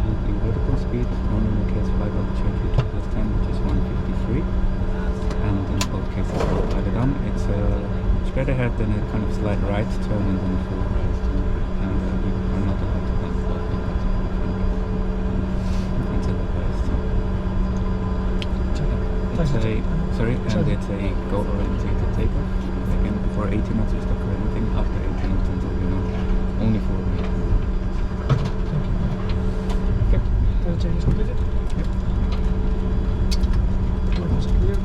will be vertical speed. Only in the case flight altitude you took plus 10, which is 153. And in both cases we'll fly it on. It's straight ahead, then a kind of slight right turn, and then a full right turn. And we are not allowed to land both until the first. It's a go-orientated takeoff. Again, before 18 knots you stop or anything. After 18 knots until you know, only for me. Okay. The change is completed. Yep. Door is clear.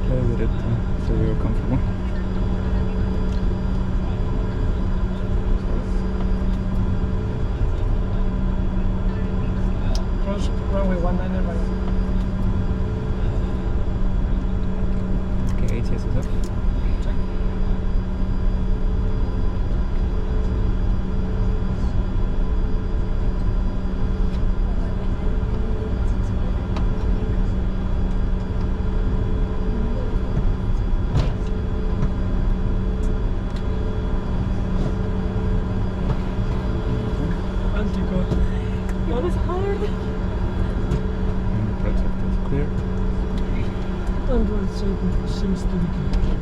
Play with it so you're comfortable. Close runway 19 right. Okay, ATS is up. Check. Anti-call. That is hard. And the project is clear. Android seems to be clear.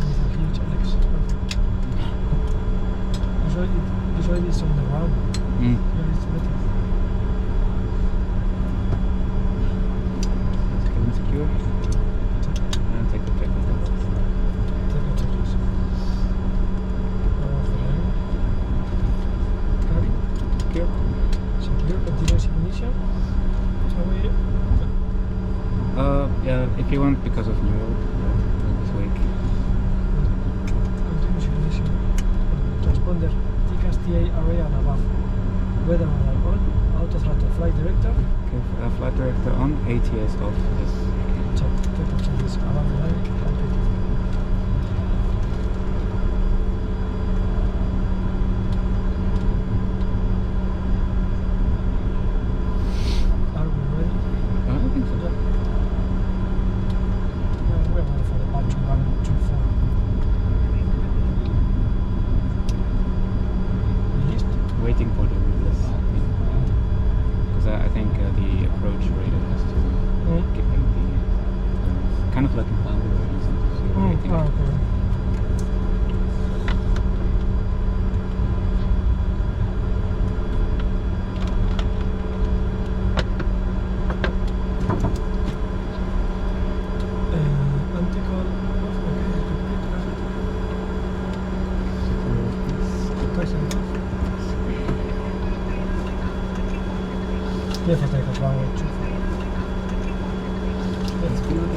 These are huge, Alex. Perfect. Usually it's on the ground. Mm. Here it's better. Cabin secure. And take a check of the box. Take a check. Off the line. Cabin. Secure. Secure. Continuous ignition. Shall we? Yeah, if you want, because of New York, this week. Continuous ignition. Transponder. TCAS TA array and above. Weather radar on. Auto throttle. Flight director. Okay, flight director on, ATS off. Yes. Check. Take a check. This above the line. Completed. Are we ready? I don't think so. Yeah. We're ready for the Apache 124. Released? Waiting for the release. Because I think the approach radar has to give him the kind of like a founder or something. So you're waiting. Okay. Anti-call off. Okay, complete. Perfect. Tyson off. Clear for takeoff, runway 24. That's good.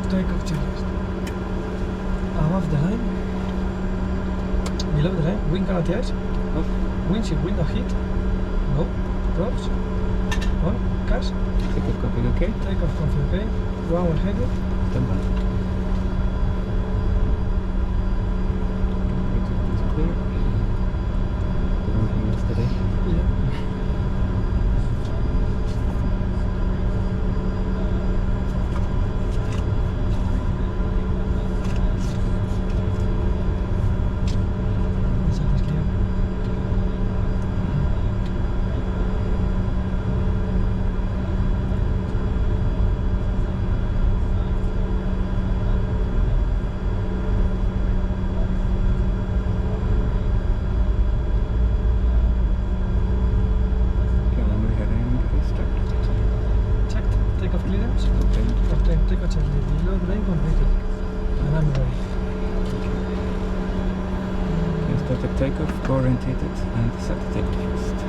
Takeoff checklist. Above the line. Below the line. Wing canopy eyes. Off. Windshield window heat. No. Props. On. Cash. Take a copy, okay? Takeoff confirm. Okay. Runway headed. Stand by. Project is clear. The one from yesterday. Yeah. Inside is clear. Calendar heading is checked. Checked. Takeoff clearance. Obtained. Obtained. Takeoff checklist. Below the line completed. And I'm ready. Okay, started takeoff, go-orientated, and set the takeoff first. 88.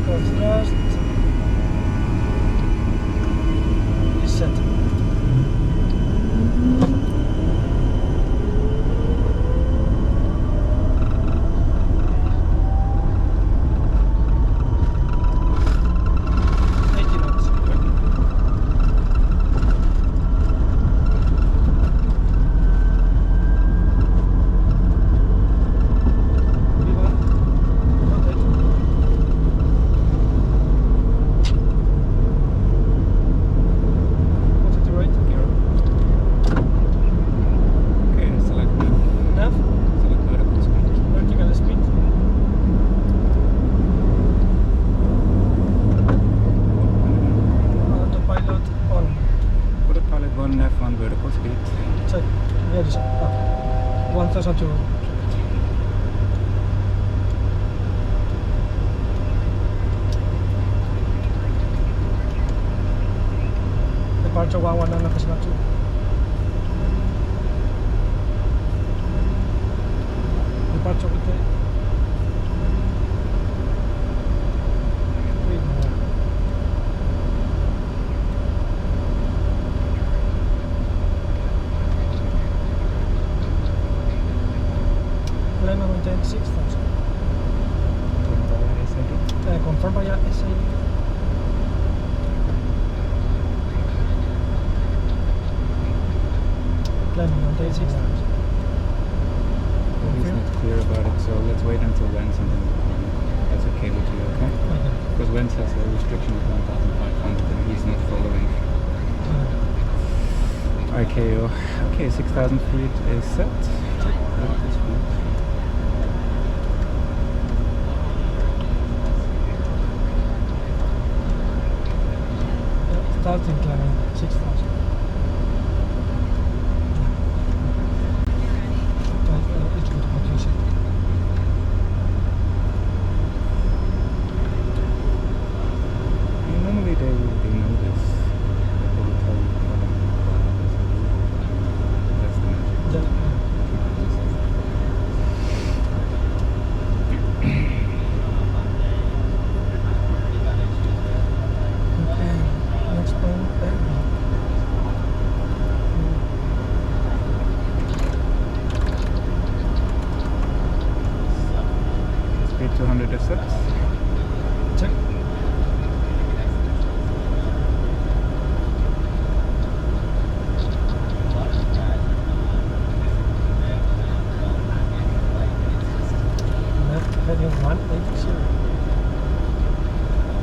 Full thrust. Is set. Check. Where is it? Ah, 1002. Departure 119.2. Departure with the Climb and maintain 6,000. Confirm by SAD. Climb and maintain 6,000. He's not clear about it, so let's wait until Wenz and then that's okay with you, okay? Okay. Because Wenz has a restriction of 1,500 and he's not following. IKO. Okay, 6,000 feet is set. Look at this speed. Starting climbing 6,000. It's good what you said. Normally they know this. They will tell you that's the magic. Next point. Speed 200 is set. Check. Left heading 180.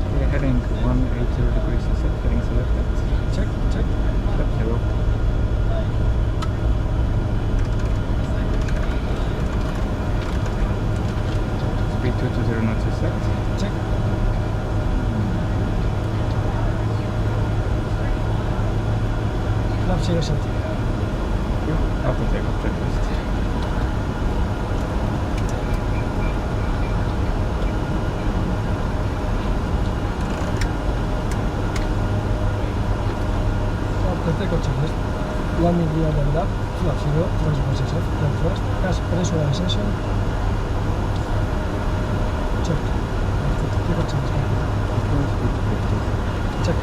Okay, heading 180 degrees is set. Heading selected. Check, check. Step 0. Speed 220 knots is set. Check. Flap 0 set. After takeoff checklist. After takeoff checklist. Landing gear level up. Flap 0. Transverse set. Then thrust. Gas pressurization. Check. After takeoff checklist. Speed 50. Check.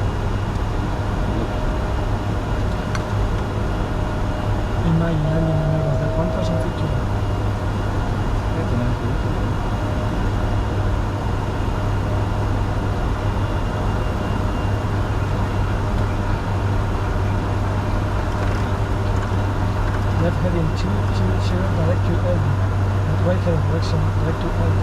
Imagine landing in the middle of the 1,000 feet to land. Left heading 220 direct to LD. And right heading direction direct to LD.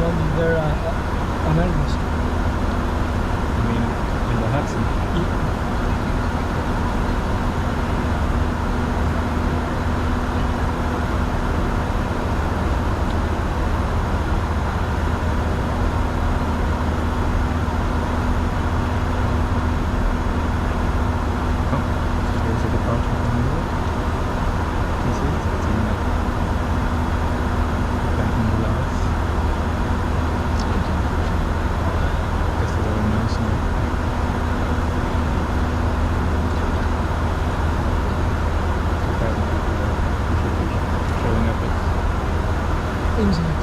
landing there on Elvis. I mean, in the Hudson. Here's a departure from New York. This is it's in Baton Rouge. Just a little announcement. Showing up at Inside.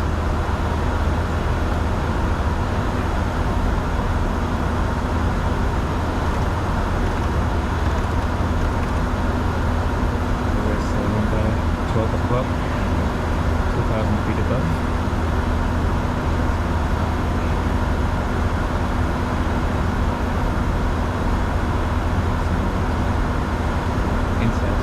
there's one by 12 o'clock, 2,000 feet above. Inside.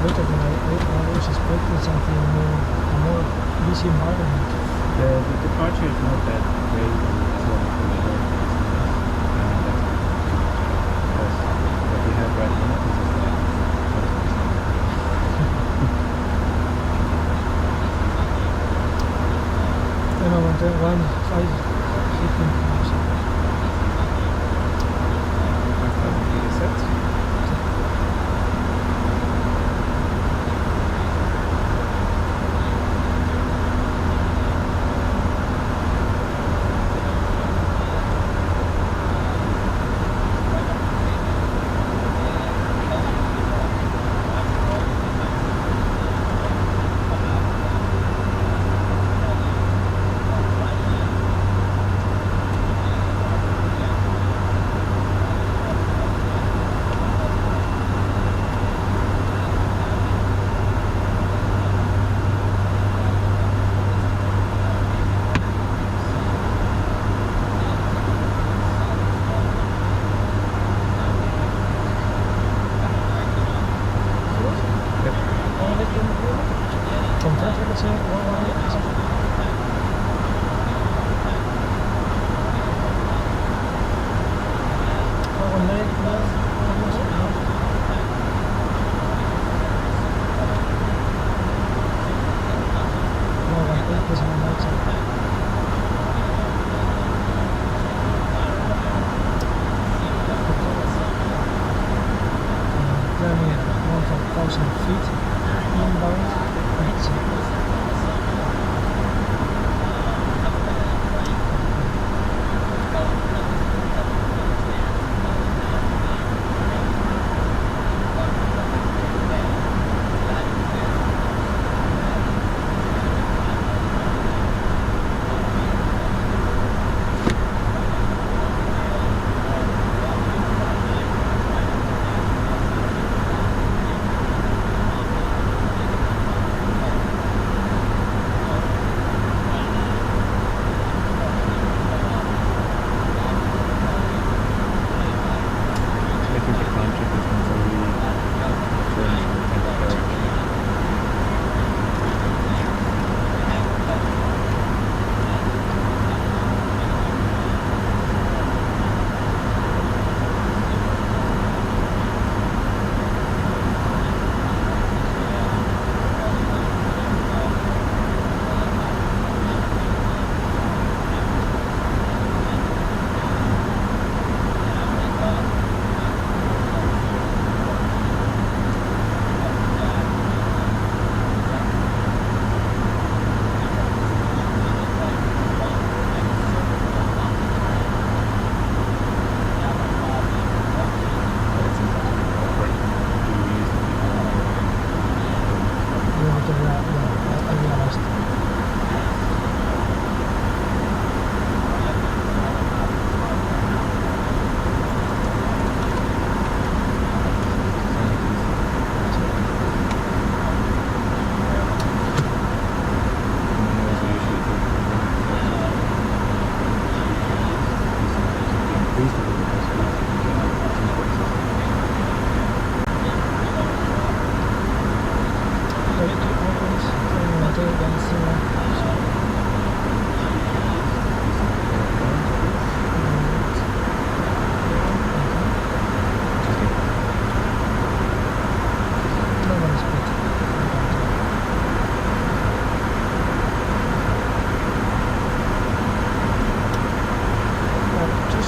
Better than I was expecting something more busy environment. The departure is not that crazy as long as we learn this and that's because what we have right now is just like You know, and then 1,500 feet is set.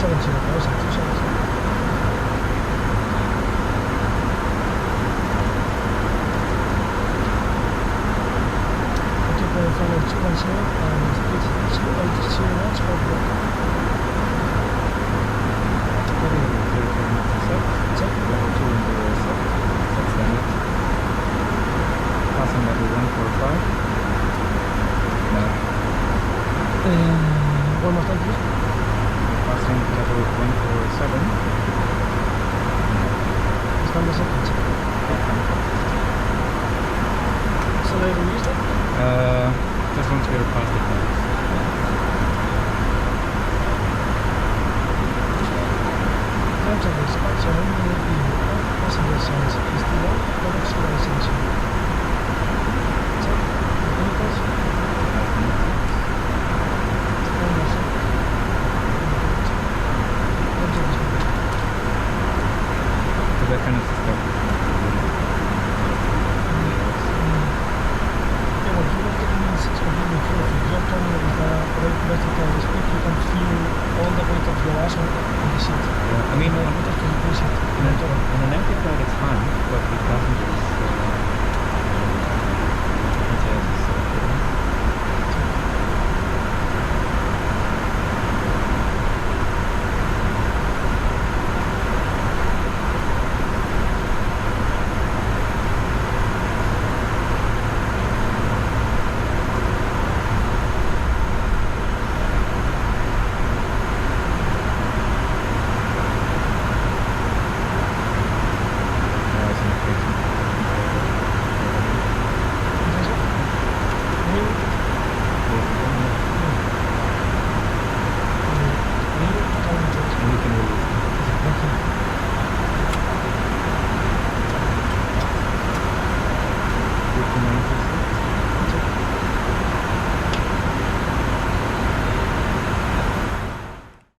haven't seen a person, tú sabes. Occupy final 210 and split 280 knots for block. Check. Level 2 in the set. That's standard. Passing level 145. No. One more time, please. Passing level 147. Stand the second check. So they released it? Just want to get past the clouds. Terms of expansion only in passenger signs is the one for acceleration. Check. Mechanicals. Stand the second. So that kind of stuff. Okay, well, you don't take means it's completely true. If you're turning with a brake vertical speed, you can feel all the weight of your ass on the seat. Yeah, I mean, You just increase it. on an empty flight it's fine, but with passengers,